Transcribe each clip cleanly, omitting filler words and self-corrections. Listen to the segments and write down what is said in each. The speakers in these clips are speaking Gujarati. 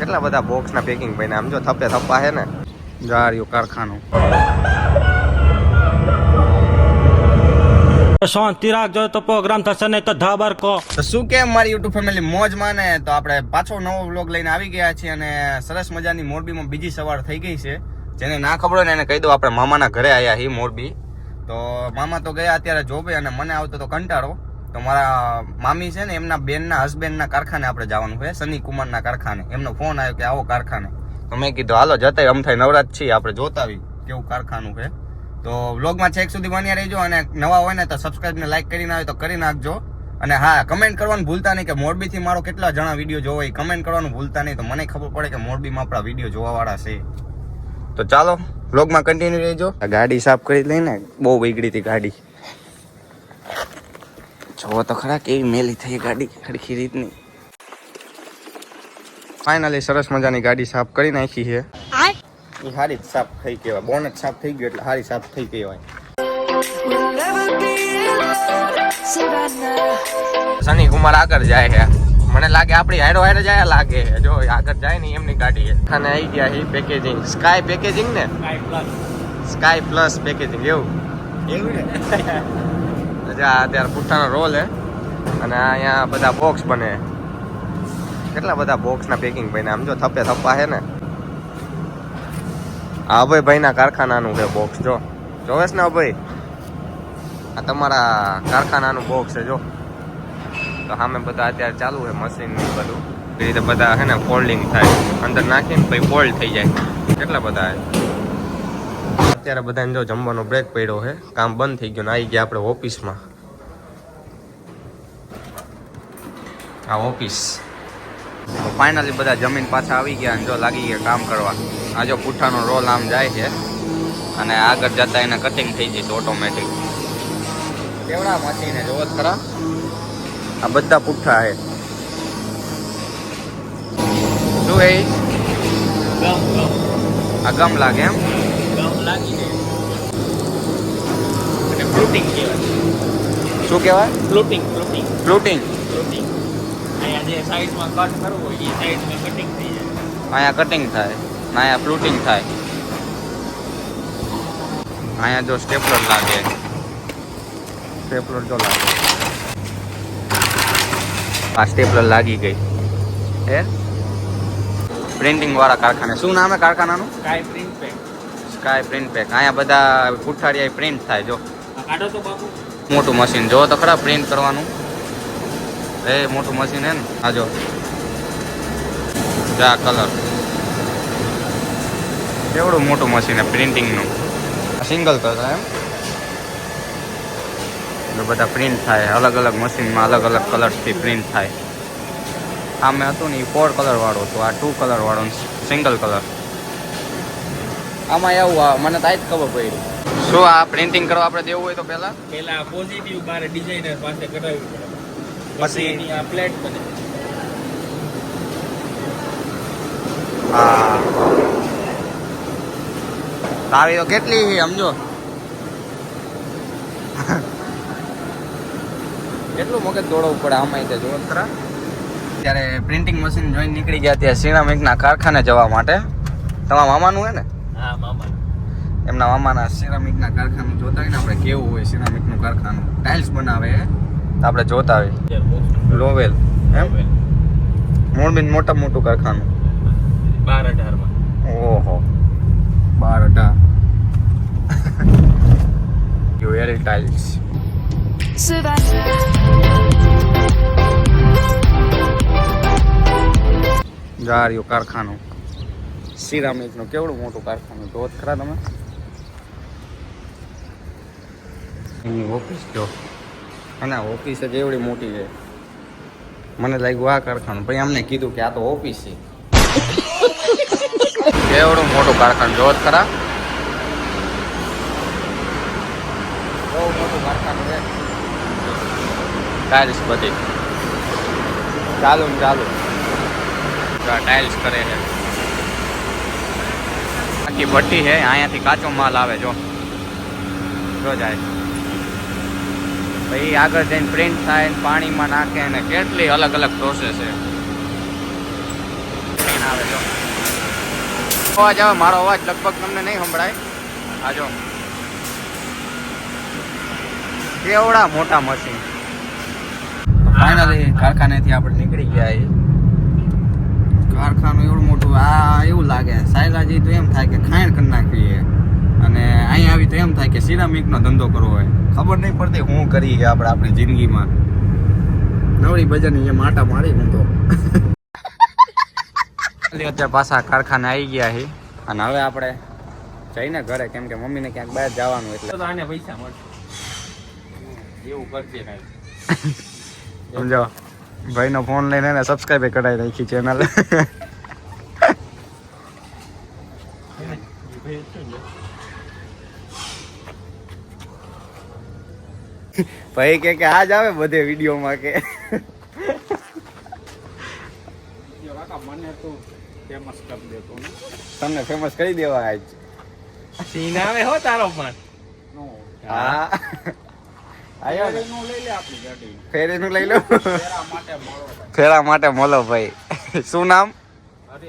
કેટલા બધા બોક્સ ના પેકિંગ ભાઈ આમ જો થપ્પે થપ્પા હે ને જાર્યું કારખાનું શાંતિ રાખજો તો પ્રોગ્રામ થશે નહીં તો ધાબર કો. તો શું કેમ મારી યુટ્યુબ ફેમિલી મોજ માને તો આપણે પાછો નવો વ્લોગ લઈને આવી ગયા છીએ અને સરસ મજાની મોરબીમાં બીજી સવાર થઈ ગઈ છે. જેને ના ખબર હોય ને એને કહી દો આપણે મામાના ઘરે આવ્યા હી મોરબી. તો મામા તો ગયા અત્યારે જોબે અને મને આવતો તો કંટાળો. તો મારા મામી છે ને એમના બેનના હસબેન્ડના કારખાને આપણે જવાનું છે, સની કુમારના કારખાને. એમનો ફોન આવ્યો કે આવો કારખાને. તો મેં કીધું હાલો જતાય અમથાઈ નવરાત છીએ આપણે જોતા આવી કેવું કારખાનું છે. તો વ્લોગમાં છેક સુધી બન્યા રહેજો અને નવા હોય ને તો સબસ્ક્રાઇબ ને લાઈક કરીને આવે તો કરી નાખજો. અને હા, કમેન્ટ કરવાનું ભૂલતા નહીં કે મોરબીથી મારો કેટલા જણા વિડીયો જોવો એ કમેન્ટ કરવાનું ભૂલતા નહીં, તો મને ખબર પડે કે મોરબીમાં આપણા વિડીયો જોવાવાળા છે. તો ચાલો વ્લોગમાં કન્ટિન્યુ રહેજો. ગાડી સાફ કરી લઈને બહુ બગડી હતી ગાડી. જોવો તો ખરા કેવી મેલી થઈ ગાડી સરખી રીતની. ફાઇનલી સરસ મજાની ગાડી સાફ કરી નાખી છે. એ હારી સાફ થઈ કહેવાય, બોનટ સાફ થઈ ગયો એટલે હારી સાફ થઈ કહેવાય. સની કુમાર આગળ જાય છે, મને લાગે આપણી હાઈડો હાઈડો જાય લાગે. જો આગળ જાય ને એમની ગાડી છે. અને આવી ગયા છે પેકેજિંગ, સ્કાય પેકેજિંગ ને સ્કાય પ્લસ પેકેજિંગ એવું ને. અત્યારે પુઠ્ઠાનો રોલ હે અને અહીંયા બધા બોક્સ બને. કેટલા બધા બોક્સ ના પેકિંગ ભાઈ આમ જો થપ્પે થપ્પા હે ને. હા ભાઈ ભાઈના કારખાનાનું છે બોક્સ. જો જોવેશ ને ભાઈ, આ તમારા કારખાનાનું બોક્સ છે. જો તો સામે બધા અત્યારે ચાલુ છે મશીન ને બધું. એ રીતે બધા છે ને ફોલ્ડિંગ થાય, અંદર નાખીને પછી ફોલ્ડ થઈ જાય. કેટલા બધા છે અત્યારે. બધાને જો જમવાનો બ્રેક પડ્યો છે, કામ બંધ થઈ ગયું ને આવી ગયા આપણે ઓફિસમાં. આ ઓફિસ. તો ફાઇનલી બધા જમીન પાછા આવી ગયા અને જો લાગી ગયા કામ કરવા. આ જો પુઠ્ઠાનો રોલ આમ જાય છે અને આગળ જતા એને કટિંગ થઈ જશે ઓટોમેટિક. કેવડા મશીન જોવો જ ખરા. આ બધા પુઠ્ઠા છે. શું એ આ ગમ લાગે એમ ફ્લુટિંગ કહેવાય. શું કહેવાય? ફ્લુટિંગ ફ્લુટિંગ ફ્લુટિંગ. ફ્લુટિંગ. અહીંયા જે સાઈડમાં કટ કરવું હોય એ સાઈડમાં કટિંગ થઈ જાય. અહીંયા કટિંગ થાય ને અહીંયા ફ્લુટિંગ થાય. અહીંયા જો સ્ટેપલર લાગે, સ્ટેપલર જો લાગે. આ સ્ટેપલર લાગી ગઈ હે. પ્રિન્ટિંગ વાળા કારખાને. શું નામ હે કારખાનાનું? Sky Print Pack. Sky Print Pack. અહીંયા બધા પુઠ્ઠાડિયા પ્રિન્ટ થાય. જો કાઢો તો બાપુ. મોટું મશીન જો તો ખરા પ્રિન્ટ કરવાનું. એ મોટું મશીન હે ને. આ જો આ કલર કેવડું મોટું મશીન હે પ્રિન્ટિંગનું. સિંગલ કલર એમ એટલે બધા પ્રિન્ટ થાય. અલગ અલગ મશીનમાં અલગ અલગ કલર્સથી પ્રિન્ટ થાય. આ મેં હતું ને એ 4 કલર વાળો હતું, આ 2 કલર વાળો સિંગલ કલર. આમાં એવું મને તો આ જ ખબર પડી. શું આ પ્રિન્ટિંગ કરવા આપણે દેવું હોય તો પહેલા પોઝિટિવ બાર ડિઝાઇનર પાસે કઢાવવી પડે, પછી એની આ પ્લેટ બને. હા તારી તો કેટલી છે સમજો. કેટલું મગજ દોડવું પડે આમાં તે જોવો ખરા. ત્યારે પ્રિન્ટિંગ મશીન જોઈને નીકળી ગયા ત્યાં સિરામિકના કારખાને જવા માટે. તમારા મામાનું હે ને? હા મામા. એમના મામાના સિરામિકના કારખાનું જોતા હોય ને આપણે કેવું હોય સિરામિકનું કારખાનું. ટાઇલ્સ બનાવે તો આપણે જોતા હોય. લોવેલ એમ મોરબીનું મોટા મોટું કારખાનું. 12-18 ઓહો 12-18 યુએલ ટાઇલ્સ. જાર્યું કારખાનું સિરામિકનું. કેવડું મોટું કારખાનું જોત ખરા તમે. એની ઓફિસ જો અને ઓફિસ જ એવડી મોટી છે. મને લાગ્યું આ કારખાનું, પછી અમને કીધું કે આ તો ઓફિસ છે. કેવડું મોટું કારખાનું જોત ખરા. બહુ મોટું કારખાનું છે. ટાઇલ્સ બધી ચાલુ ને ચાલુ ટાઇલ્સ કરે છે. આખી ભઠ્ઠી છે, અહીંયાથી કાચો માલ આવે. જો જાય પછી આગળ જઈને પ્રિન્ટ થાય, પાણીમાં નાખે અને કેટલી અલગ અલગ પ્રોસેસ છે. આવે જો અવાજ આવે, મારો અવાજ લગભગ તમને નહીં સંભળાય. આ જો કેવડા મોટા મશીન. ફાઇનલી કારખાનેથી આપણે નીકળી ગયા. એ કારખાનું એવડું મોટું, આ એવું લાગે સાયલાજી તો એમ થાય કે ખાણ કરી નાખીએ, અને અહીંયા આવી તો એમ થાય કે સિરામિકનો ધંધો કરવો હોય. ખબર નહીં પડતી હું કરીએ આપણે આપણી જિંદગીમાં. નવરી બજારની એમ આટા મારી હું તો. અત્યારે પાછા કારખાને આવી ગયા છે અને હવે આપણે જઈને ઘરે, કેમ કે મમ્મીને ક્યાંક બહાર જવાનું એટલે તો આને પૈસા મળશે એવું કરશે કાંઈ. સમજો ભાઈનો ફોન લઈને એને સબસ્ક્રાઇબ કરાવી નાખી ચેનલ. ભાઈ કે આજ આવે બધે વિડીયોમાં કે મને તો ફેમસ કરી દેતો ને. તમને ફેમસ કરી દેવા આજ. સીન આવે હો તારો પણ. હા આયો ને. નું લઈ લે આપણી ગાડી. ફેરીનું લઈ લો. તેરા માટે મળો ભાઈ. ફેરા માટે મળો ભાઈ. શું નામ? અરે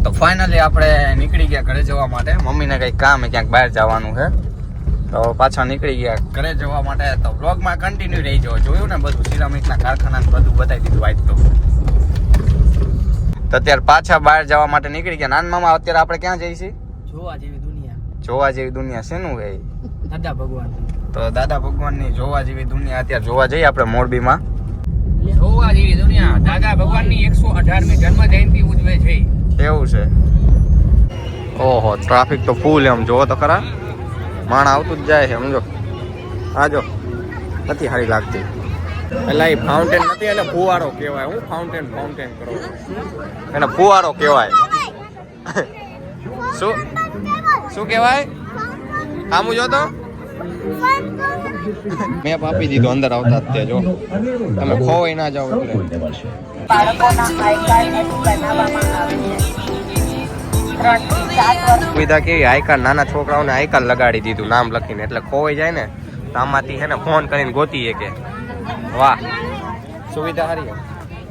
તો ફાઇનલી આપણે નીકળી ગયા ઘરે જવા માટે. મમ્મીને કંઈક કામ છે, ક્યાંક બહાર જવાનું છે, તો પાછા નીકળી ગયા ઘરે જવા માટે. તો વ્લોગમાં કન્ટિન્યુ રહી જાઓ. જોયું ને બધું સિરામિકના કારખાના બધું બતાવી દીધું આજ તો અત્યારે પાછા બહાર જવા માટે નીકળી ગયા. નાન મામા અત્યારે આપણે ક્યાં જઈએ છીએ? જોવા જેવી દુનિયા. જોવા જેવી દુનિયા શેનું છે? દાદા ભગવાન. તો દાદા ભગવાનની જોવા જેવી દુનિયા અત્યારે જોવા જઈએ આપણે મોરબીમાં. જોવા જેવી દુનિયા. દાદા ભગવાનની 118મી જન્મ જયંતિ ઉજવે છે. એવું છે? ઓહો, ટ્રાફિક તો ફૂલ. એમ જોવો તો ખરા, માણ આવતું જ જાય છે. સમજો આ જો નથી સારી લાગતી. એટલે એ ફાઉન્ટેન નથી, એટલે ફુવારો કહેવાય. હું ફાઉન્ટેન કરો, એને ફુવારો કહેવાય. શું શું કહેવાય? આમું જો તો મેપ આપી દીધો અંદર આવતા જ તે. જો તમે ખોવાઈ ના જાઓ એટલે. સુવિધા કેવી, આઈ કાર્ડ નાના છોકરાઓને આઈ કાર્ડ લગાડી દીધું નામ લખીને, એટલે ખોવાઈ જાય ને તો આમાંથી છે ને ફોન કરીને ગોતીએ કે. વાહ, સુવિધા સારી.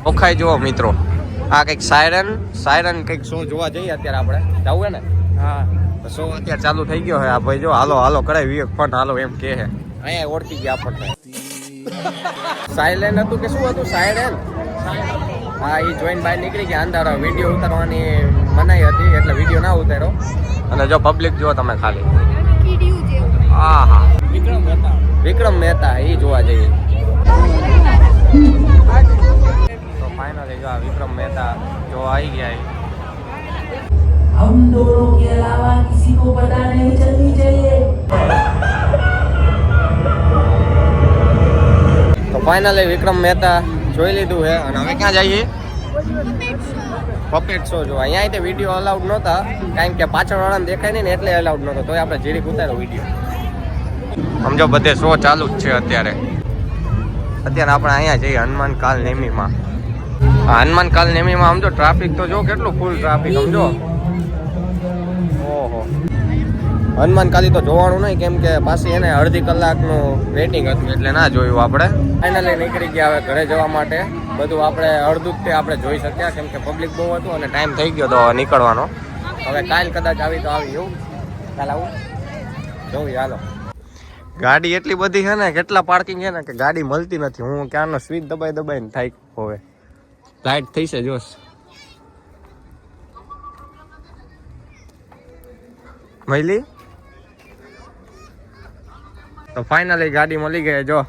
ઓખાઈ જુઓ મિત્રો, આ કંઈક સાયરન કંઈક શો જોવા જઈએ અત્યારે આપણે. જવું હે ને? હા. શો અત્યારે ચાલુ થઈ ગયો છે. આ ભાઈ જો હાલો કરાય વિવેક ફન હાલો એમ કે છે. અહીંયા ઓળખી ગયા આપણને. સાયલેન્ટ હતું કે શું હતું? સાયરન. હા, એ જોઈને બહાર નીકળી ગયા. અંદર વિડીયો ઉતારવાની મનાઈ હતી એટલે વિડીયો ના ઉતાર્યો. અને જો પબ્લિક જુઓ તમે ખાલી. હા હા, વિક્રમ મહેતા એ જોવા જઈએ. તો ફાઇનલી જો આ વિક્રમ મહેતા જો આવી ગયા. हम दोनों के अलावा किसी को पता नहीं चलनी चाहिए। તો ફાઇનલી વિક્રમ મહેતા જોઈ લીધું છે અને હવે ક્યાં જઈએ? પપેટ શો જો. અહીંયા તે વિડીયો અલાઉડ નહોતા, કારણ કે પાછળ વાળાને દેખાય નહીં ને એટલે અલાઉડ નહોતો. તોય આપણે જીરીક ઉતાર્યો વિડીયો. સમજો બધે શો ચાલુ જ છે અત્યારે. આપણે અહીંયા જઈએ હનુમાન કાલ નેમીમાં. હનુમાન કાલ નેમીમાં સમજો ટ્રાફિક તો જો કેટલું ફૂલ ટ્રાફિક. સમજો ઓહો, હનુમાન કાલી તો જોવાનું નહીં, કેમ કે પાછી એને અડધી કલાકનું વેઇટિંગ હતું એટલે ના જોયું આપણે. ફાઇનલી નીકળી ગયા હવે ઘરે જવા માટે. બધું આપણે અડધું જ આપણે જોઈ શક્યા, કેમ કે પબ્લિક બહુ હતું અને ટાઈમ થઈ ગયો તો નીકળવાનો. હવે કાલ કદાચ આવી તો આવી. એવું કાલ આવું જોઈ. હાલો, ગાડી એટલી બધી છે ને, કેટલા પાર્કિંગ છે ને કે ગાડી મળતી નથી. હું ક્યારનો સ્વિચ દબાઈને થાય. હવે લાઈટ થઈ છે જોશ. મળી તો ફાઇનલી ગાડી મળી ગઈ જો.